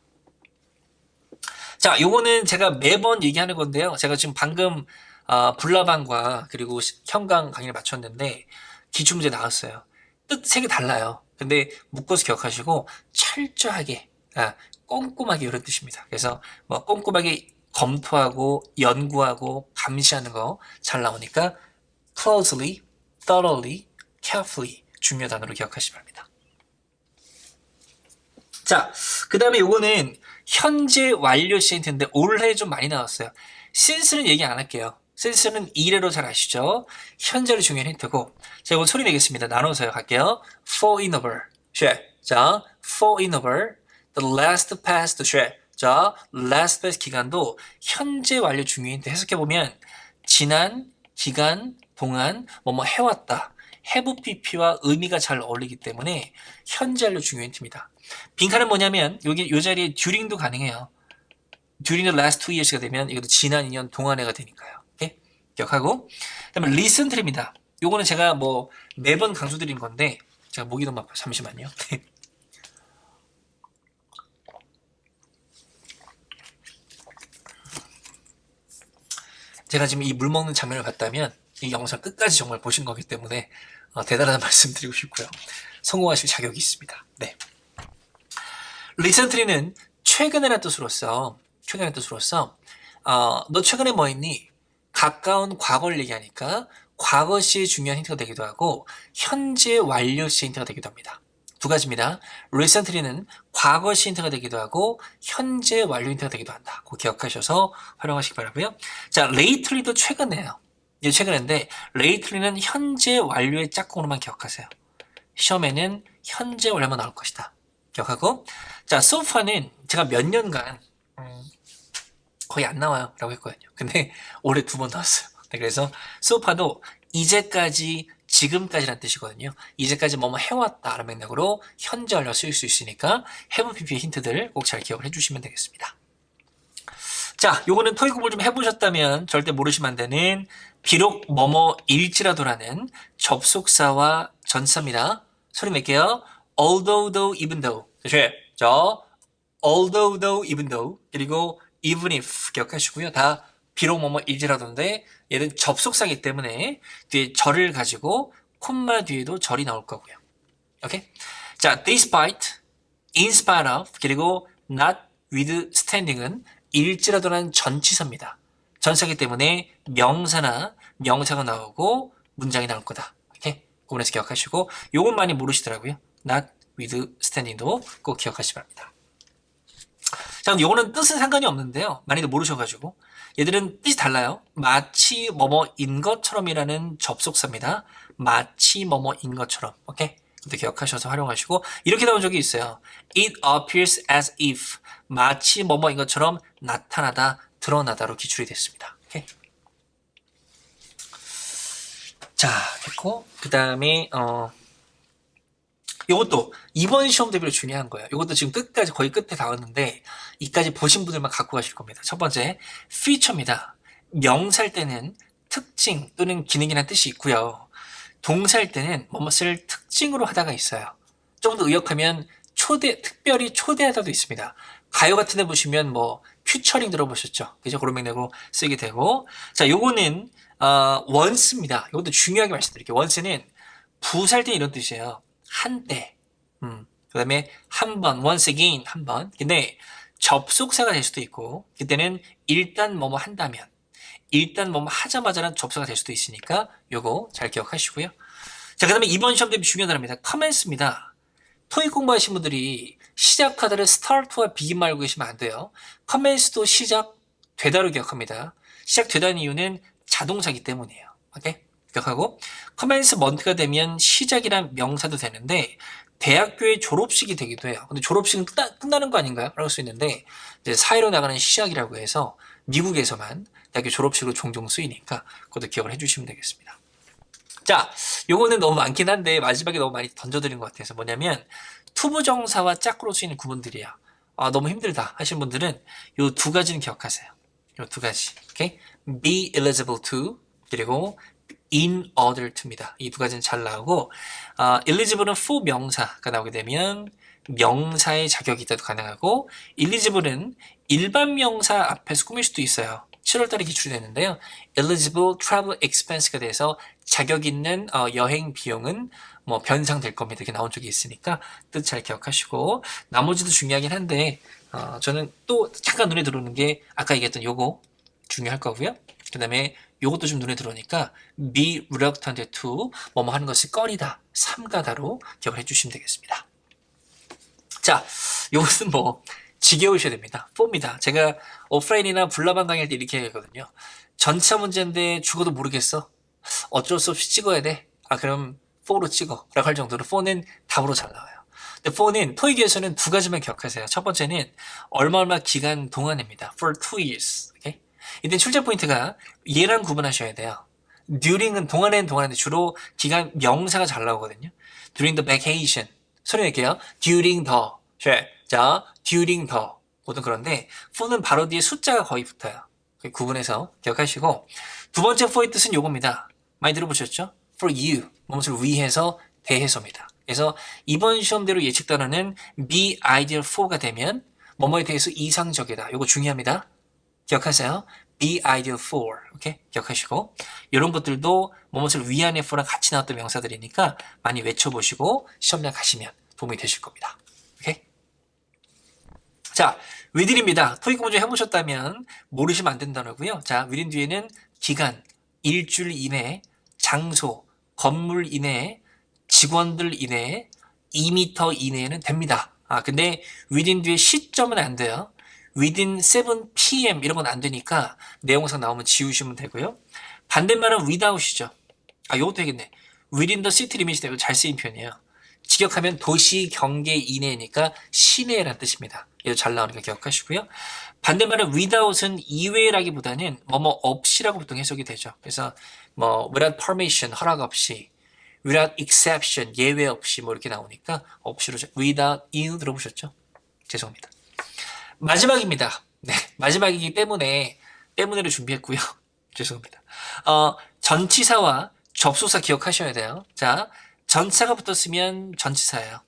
자, 요거는 제가 매번 얘기하는 건데요. 제가 지금 방금 불나방과 그리고 형강 강의를 마쳤는데 기출문제 나왔어요. 뜻 세 개 달라요. 근데 묶어서 기억하시고 철저하게, 꼼꼼하게 이런 뜻입니다. 그래서 뭐 꼼꼼하게 검토하고 연구하고 감시하는 거 잘 나오니까 closely, thoroughly, carefully 중요 단어로 기억하시기 바랍니다. 자, 그 다음에 요거는 현재 완료 시인트인데 올해 좀 많이 나왔어요. since는 얘기 안 할게요. since는 이래로 잘 아시죠? 현재로 중요한 힌트고 제가 이거 소리 내겠습니다. 나눠서 갈게요. for innover, 자, for innover, the last past, 자, last past 기간도 현재 완료 중요한 힌트 해석해보면 지난 기간 동안 뭐뭐 해왔다. have pp와 의미가 잘 어울리기 때문에 현재 완료 중요한 힌트입니다. 빈칸은 뭐냐면 여기 요 자리에 during도 가능해요. during the last 2 years가 되면 이것도 지난 2년 동안에가 되니까요. 오케이? 기억하고 그다음에 recently입니다. 요거는 제가 뭐 매번 강조드린 건데 제가 목이 너무 아파요. 잠시만요. 제가 지금 이 물 먹는 장면을 봤다면 이 영상 끝까지 정말 보신 거기 때문에 대단한 말씀 드리고 싶고요. 성공하실 자격이 있습니다. 네. recently는 최근이라는 뜻으로서 너 최근에 뭐 했니? 가까운 과거를 얘기하니까 과거 시의 중요한 힌트가 되기도 하고 현재 완료 시의 힌트가 되기도 합니다. 두 가지입니다. recently는 과거 시 힌트가 되기도 하고 현재 완료 힌트가 되기도 한다. 그거 기억하셔서 활용하시기 바라고요. 자, lately도 최근이에요. 이게 최근인데 lately는 현재 완료의 짝꿍으로만 기억하세요. 시험에는 현재 완료만 나올 것이다. 기억하고 자, so far는 제가 몇 년간 거의 안 나와요 라고 했거든요. 근데 올해 2번 나왔어요. 네, 그래서 so far도 이제까지 지금까지란 뜻이거든요. 이제까지 뭐뭐 해왔다 라는 맥락으로 현재 완료 쓰일 수 있으니까 have pp의 힌트들 꼭 잘 기억을 해주시면 되겠습니다. 자, 요거는 토익 공부를 좀 해보셨다면 절대 모르시면 안 되는 비록 뭐뭐일지라도라는 접속사와 전치사입니다. 소리 낼게요. although, though, even though. 자, although, though, even though. 그리고 even if 기억하시고요. 다 비록 뭐뭐일지라도인데 얘는 접속사이기 때문에 뒤에 절을 가지고 콤마 뒤에도 절이 나올 거고요. 오케이? 자, despite, in spite of, 그리고 notwithstanding은 일지라도라는 전치사입니다. 전치사이기 때문에 명사나 명사가 나오고 문장이 나올 거다. 오케이? 구분해서 기억하시고 요건 많이 모르시더라고요. notwithstanding도 꼭 기억하시기 바랍니다. 자, 요거는 뜻은 상관이 없는데요. 많이들 모르셔가지고 얘들은 뜻이 달라요. 마치 뭐뭐인 것처럼이라는 접속사입니다. 마치 뭐뭐인 것처럼. 오케이? 그것도 기억하셔서 활용하시고 이렇게 나온 적이 있어요. It appears as if 마치 뭐뭐인 것처럼 나타나다, 드러나다로 기출이 됐습니다. 오케이? 자, 됐고 그 다음에 이것도 이번 시험 대비로 중요한 거예요. 이것도 지금 끝까지 거의 끝에 다 왔는데 이까지 보신 분들만 갖고 가실 겁니다. 첫 번째 feature입니다. 명사일 때는 특징 또는 기능이라는 뜻이 있고요. 동사일 때는 무엇을 특징으로 하다가 있어요. 좀 더 의역하면 특별히 초대하다도 있습니다. 가요 같은 데 보시면 뭐 퓨처링 들어보셨죠? 그죠? 그런 맥락으로 쓰게 되고, 자, 요거는 once입니다. 이것도 중요하게 말씀드릴게요. once는 부사일 때 이런 뜻이에요. 한때. 그 다음에 한 번, once again, 한 번. 근데 접속사가 될 수도 있고, 그때는 일단 뭐뭐 한다면, 일단 뭐뭐 하자마자는 접속사가 될 수도 있으니까 요거 잘 기억하시고요. 자, 그 다음에 이번 시험 대비 중요한 단어입니다. commence입니다. 토익 공부하신 분들이 시작 카드를 start와 begin 말고 계시면 안 돼요. commence도 시작 되다로 기억합니다. 시작 되다는 이유는 자동사기 때문이에요. 오케이? 기억하고 commence month가 되면 시작이란 명사도 되는데 대학교의 졸업식이 되기도 해요. 근데 졸업식은 끝나는 거 아닌가요? 라고 할 수 있는데 이제 사회로 나가는 시작이라고 해서 미국에서만 대학교 졸업식으로 종종 쓰이니까 그것도 기억을 해주시면 되겠습니다. 자, 요거는 너무 많긴 한데 마지막에 너무 많이 던져드린 것 같아서 뭐냐면 투부정사와 짝으로 쓰이는 구문들이에요. 너무 힘들다 하시는 분들은 요 두 가지는 기억하세요. 요 두 가지. 오케이? be eligible to 그리고 in order to입니다. 이 두 가지는 잘 나오고 eligible은 for 명사가 나오게 되면 명사의 자격이 있다도 가능하고 eligible은 일반 명사 앞에서 꾸밀 수도 있어요. 7월달에 기출이 되는데요. eligible travel expense가 돼서 자격 있는 여행 비용은 뭐 변상될 겁니다. 이렇게 나온 적이 있으니까 뜻 잘 기억하시고 나머지도 중요하긴 한데 저는 또 잠깐 눈에 들어오는 게 아까 얘기했던 요거 중요할 거고요. 그 다음에 요것도 좀 눈에 들어오니까 be reluctant to 뭐뭐 하는 것이 꺼리다, 삼가다로 기억을 해주시면 되겠습니다. 자, 요것은 뭐 지겨우셔야 됩니다. 4입니다. 제가 오프라인이나 불나방 강의할 때 이렇게 얘기하거든요. 전차 문제인데 죽어도 모르겠어. 어쩔 수 없이 찍어야 돼. 그럼 4로 찍어. 라고 할 정도로 4는 답으로 잘 나와요. 근데 4는 토익에서는 두 가지만 기억하세요. 첫 번째는 얼마 기간 동안입니다. for 2 years. 오케이? 이때 출제 포인트가 얘랑 구분하셔야 돼요. during은 동안인데 주로 기간 명사가 잘 나오거든요. during the vacation. 소리 낼게요. during the. 자, during the. 모든 그런데 for는 바로 뒤에 숫자가 거의 붙어요. 구분해서 기억하시고 두 번째 for의 뜻은 요겁니다. 많이 들어보셨죠? for you. 무엇을 위해서 대해서입니다. 그래서 이번 시험대로 예측 단어는 be ideal for가 되면 뭐뭐에 대해서 이상적이다. 요거 중요합니다. 기억하세요. be ideal for. 오케이? 기억하시고 이런 것들도 뭐뭇을 위한의 for랑 같이 나왔던 명사들이니까 많이 외쳐보시고 시험장 가시면 도움이 되실 겁니다. 오케이? 자, within입니다. 토익 문제 해보셨다면 모르시면 안 된다고요. 자, within 뒤에는 기간, 일주일 이내, 장소, 건물 이내, 직원들 이내, 2m 이내에는 됩니다. 근데 within 뒤에 시점은 안 돼요. within 7 p.m. 이런 건 안 되니까 내용상 나오면 지우시면 되고요. 반대말은 without이죠. 요것도 되겠네. within the city limit이 되고 잘 쓰인 표현이에요. 직역하면 도시 경계 이내니까 시내라는 뜻입니다. 이거 잘 나오니까 기억하시고요. 반대말은 without은 이외라기보다는 뭐뭐 없이라고 보통 해석이 되죠. 그래서 뭐 without permission 허락 없이, without exception 예외 없이 뭐 이렇게 나오니까 없이로 without you 들어보셨죠? 죄송합니다. 마지막입니다. 네, 마지막이기 때문에를 준비했고요. 죄송합니다. 전치사와 접속사 기억하셔야 돼요. 자, 전치사가 붙었으면 전치사예요.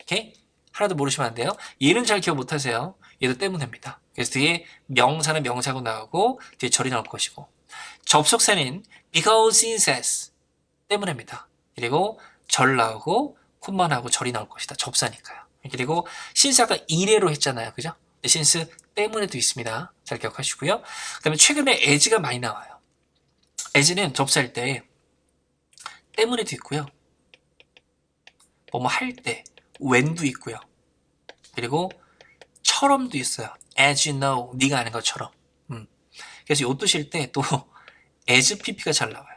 오케이? 하나도 모르시면 안 돼요. 얘는 잘 기억 못하세요. 얘도 때문입니다. 그래서 뒤에 명사는 명사고 나오고 뒤에 절이 나올 것이고 접속사는 because it says 때문입니다. 그리고 절 나오고 콤마 나오고 절이 나올 것이다. 접사니까요. 그리고 신사가 이래로 했잖아요. 그죠? since 때문에도 있습니다. 잘 기억하시고요. 그 다음에 최근에 as가 많이 나와요. as는 접사할 때 때문에도 있고요. 뭐뭐 할 때 when도 있고요. 그리고 처럼도 있어요. as you know, 네가 아는 것처럼. 그래서 요 뜻일 때 또 as pp가 잘 나와요.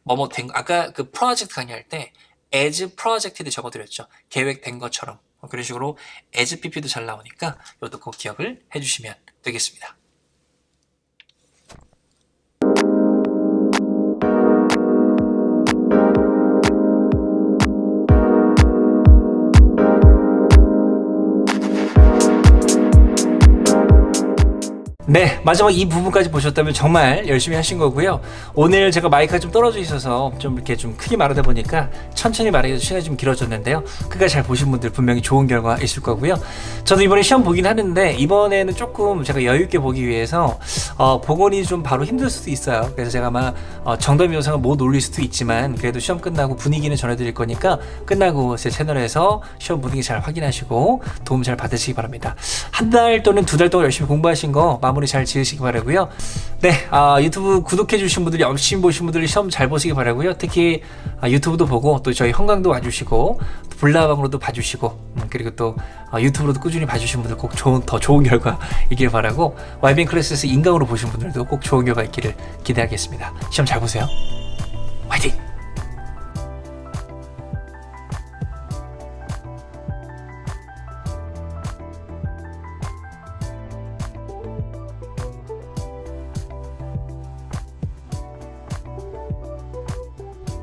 뭐뭐 된 거, 아까 그 프로젝트 강의할 때 as projected 적어드렸죠. 계획된 것처럼. 그런 식으로 as pp도 잘 나오니까 이것도 꼭 기억을 해주시면 되겠습니다. 네, 마지막 이 부분까지 보셨다면 정말 열심히 하신 거고요. 오늘 제가 마이크가 좀 떨어져 있어서 좀 이렇게 좀 크게 말하다 보니까 천천히 말하기도 시간이 좀 길어졌는데요. 끝까지 잘 보신 분들 분명히 좋은 결과 있을 거고요. 저도 이번에 시험 보긴 하는데 이번에는 조금 제가 여유 있게 보기 위해서 복원이 좀 바로 힘들 수도 있어요. 그래서 제가 아마 정답 영상을 못 올릴 수도 있지만 그래도 시험 끝나고 분위기는 전해드릴 거니까 끝나고 제 채널에서 시험 분위기 잘 확인하시고 도움 잘 받으시기 바랍니다. 한 달 또는 두 달 동안 열심히 공부하신 거 마무리 잘 지으시기 바라고요. 네, 유튜브 구독해 주신 분들이 열심히 보신 분들이 시험 잘 보시기 바라고요. 특히 유튜브도 보고 또 저희 형광도 와주시고 또 불나방으로도 봐주시고 그리고 또 유튜브로도 꾸준히 봐주신 분들 꼭 더 좋은 결과 있길 바라고 YBN 클래스에서 인강으로 보신 분들도 꼭 좋은 결과 있기를 기대하겠습니다. 시험 잘 보세요. 화이팅!